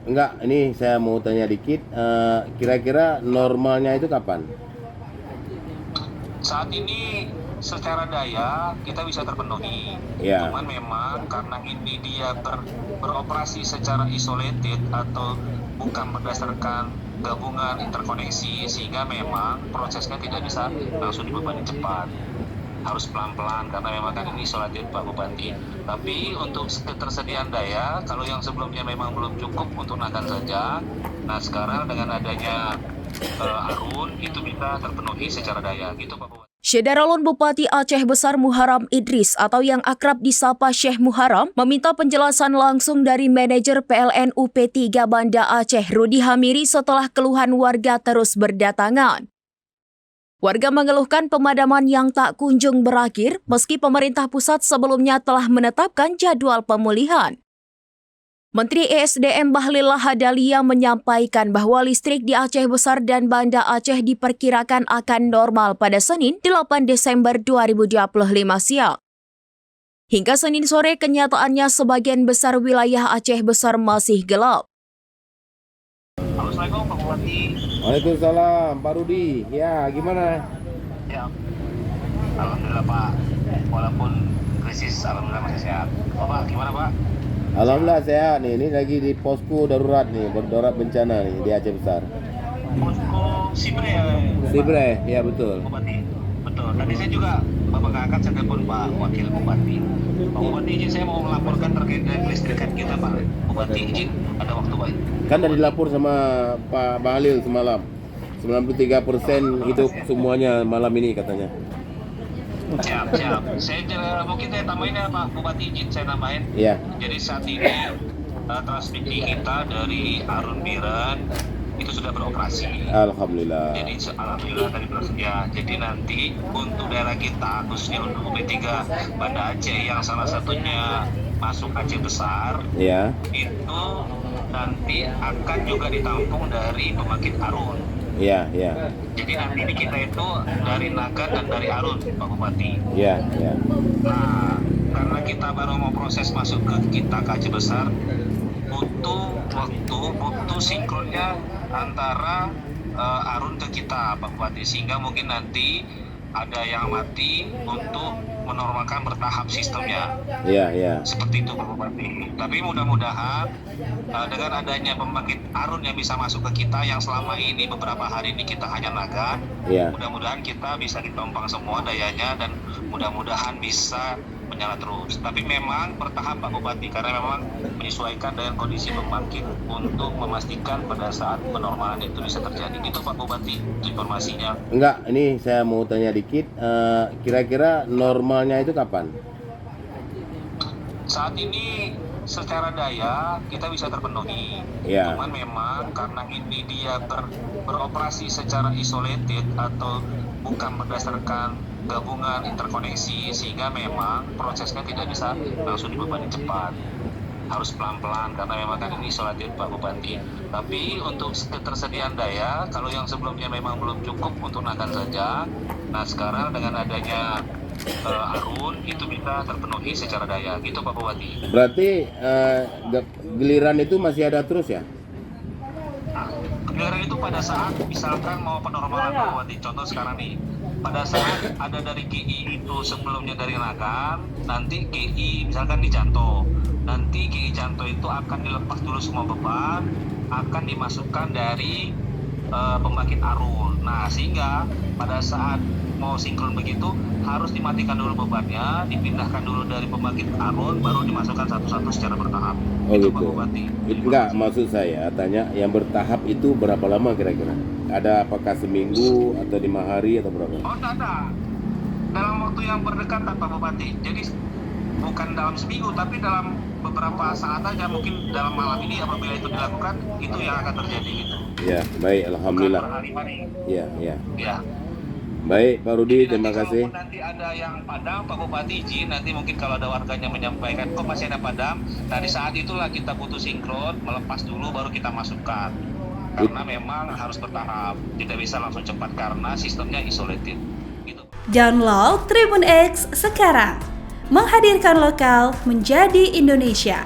Enggak, ini saya mau tanya dikit, kira-kira normalnya itu kapan? Saat ini secara daya kita bisa terpenuhi. Ya, Cuman memang karena ini dia beroperasi secara isolated atau bukan berdasarkan gabungan interkoneksi, sehingga memang prosesnya tidak bisa langsung dibebani cepat. Harus pelan-pelan karena memang kan ini isolated Pak Bupati. Tapi untuk ketersediaan daya, kalau yang sebelumnya memang belum cukup untuk Nagan saja, nah sekarang dengan adanya Arun itu bisa terpenuhi secara daya gitu Pak Bupati. Syederalun Bupati Aceh Besar Muharam Idris atau yang akrab disapa Syekh Muharam meminta penjelasan langsung dari manajer PLN UP3 Banda Aceh Rudi Hamiri setelah keluhan warga terus berdatangan. Warga mengeluhkan pemadaman yang tak kunjung berakhir meski pemerintah pusat sebelumnya telah menetapkan jadwal pemulihan. Menteri ESDM Bahlil Lahadalia menyampaikan bahwa listrik di Aceh Besar dan Banda Aceh diperkirakan akan normal pada Senin 8 Desember 2025 siang. Hingga Senin sore kenyataannya sebagian besar wilayah Aceh Besar masih gelap. Assalamualaikum Pak Bupati. Waalaikumsalam Pak Rudi. Ya, gimana? Ya, alhamdulillah Pak. Walaupun krisis, alhamdulillah masih sehat. Pak, gimana Pak? Alhamdulillah sehat nih. Ini lagi di posko darurat nih, darurat bencana nih di Aceh Besar. Posko Sibre ya? Sibre, ya betul. Bupati, betul. Tadi saya juga Bapak Kakak saya telepon Pak Wakil Bupati. Pak Bupati izin saya mau melaporkan terkait dengan kelistrikan kita Pak Bupati, izin ada waktu Pak. Kan tadi dilapor sama Pak Bahlil semalam. 93% hidup semuanya malam ini katanya. Siap. Mungkin saya tambahin ya Pak Bupati, izin saya tambahin. Iya. Jadi saat ini transmisi kita dari Arun Biren itu sudah beroperasi. Alhamdulillah. Jadi alhamdulillah tadi ya. Jadi nanti untuk daerah kita khususnya untuk UP3 Banda Aceh yang salah satunya masuk Aceh Besar, Ya. itu nanti akan juga ditampung dari pembangkit Arun. Iya. Jadi nanti di kita itu dari Naga dan dari Arun Pak Bupati. Iya. Nah, karena kita baru mau proses masuk ke kita ke Aceh Besar, butuh sinkronnya antara Arun ke kita Pak Bupati, sehingga mungkin nanti ada yang mati untuk menormalkan bertahap sistemnya. Iya. Seperti itu Pak Bupati. Tapi mudah-mudahan dengan adanya pembangkit Arun yang bisa masuk ke kita yang selama ini beberapa hari ini kita hanya Naga, Iya. mudah-mudahan kita bisa ditompang semua dayanya dan mudah-mudahan bisa menyala terus. Tapi memang bertahap Pak Bupati karena memang menyesuaikan dengan kondisi pembangkit untuk memastikan pada saat penormalan itu bisa terjadi. Itu Pak Bupati informasinya. Enggak, ini saya mau tanya dikit, kira-kira normalnya itu kapan? Saat ini secara daya kita bisa terpenuhi. Ya. Cuman memang karena ini dia beroperasi secara isolated atau bukan berdasarkan gabungan interkoneksi, sehingga memang prosesnya tidak bisa langsung dibebani cepat. Harus pelan-pelan karena memang kan ini isolated Pak Bupati. Tapi untuk ketersediaan daya, kalau yang sebelumnya memang belum cukup untuk Nagan saja, nah sekarang dengan adanya Arun itu bisa terpenuhi secara daya gitu Pak Bupati. Berarti giliran itu masih ada terus ya? Nah, giliran itu pada saat misalkan mau penormalan Pak Bupati, contoh sekarang nih, pada saat ada dari GI itu sebelumnya dari Nagan, nanti GI misalkan di Janto, nanti GI Janto itu akan dilepas dulu semua beban, akan dimasukkan dari pembangkit Arun. Nah sehingga pada saat mau sinkron begitu harus dimatikan dulu bebannya, dipindahkan dulu dari pembangkit Arun, baru dimasukkan satu-satu secara bertahap. Oh itu gitu. Pak Bupati. Enggak, maksud saya tanya yang bertahap itu berapa lama kira-kira? Ada apakah seminggu atau 5 hari atau berapa? Oh tidak ada. Dalam waktu yang berdekatan Pak Bupati. Jadi bukan dalam seminggu tapi dalam beberapa saat aja, mungkin dalam malam ini apabila itu dilakukan itu yang akan terjadi gitu. Ya, baik, alhamdulillah. Bukan berhari-hari. Ya. Ya. Baik, Pak Rudi, Jadi terima nanti kasih. kalaupun nanti ada yang padam, Pak Bupati izin, nanti mungkin kalau ada warganya menyampaikan kok masih ada padam, nah di saat itulah kita butuh sinkron, melepas dulu baru kita masukkan. Karena memang harus bertahap, tidak bisa langsung cepat karena sistemnya isolated. Gitu. Download Tribun X sekarang, menghadirkan lokal menjadi Indonesia.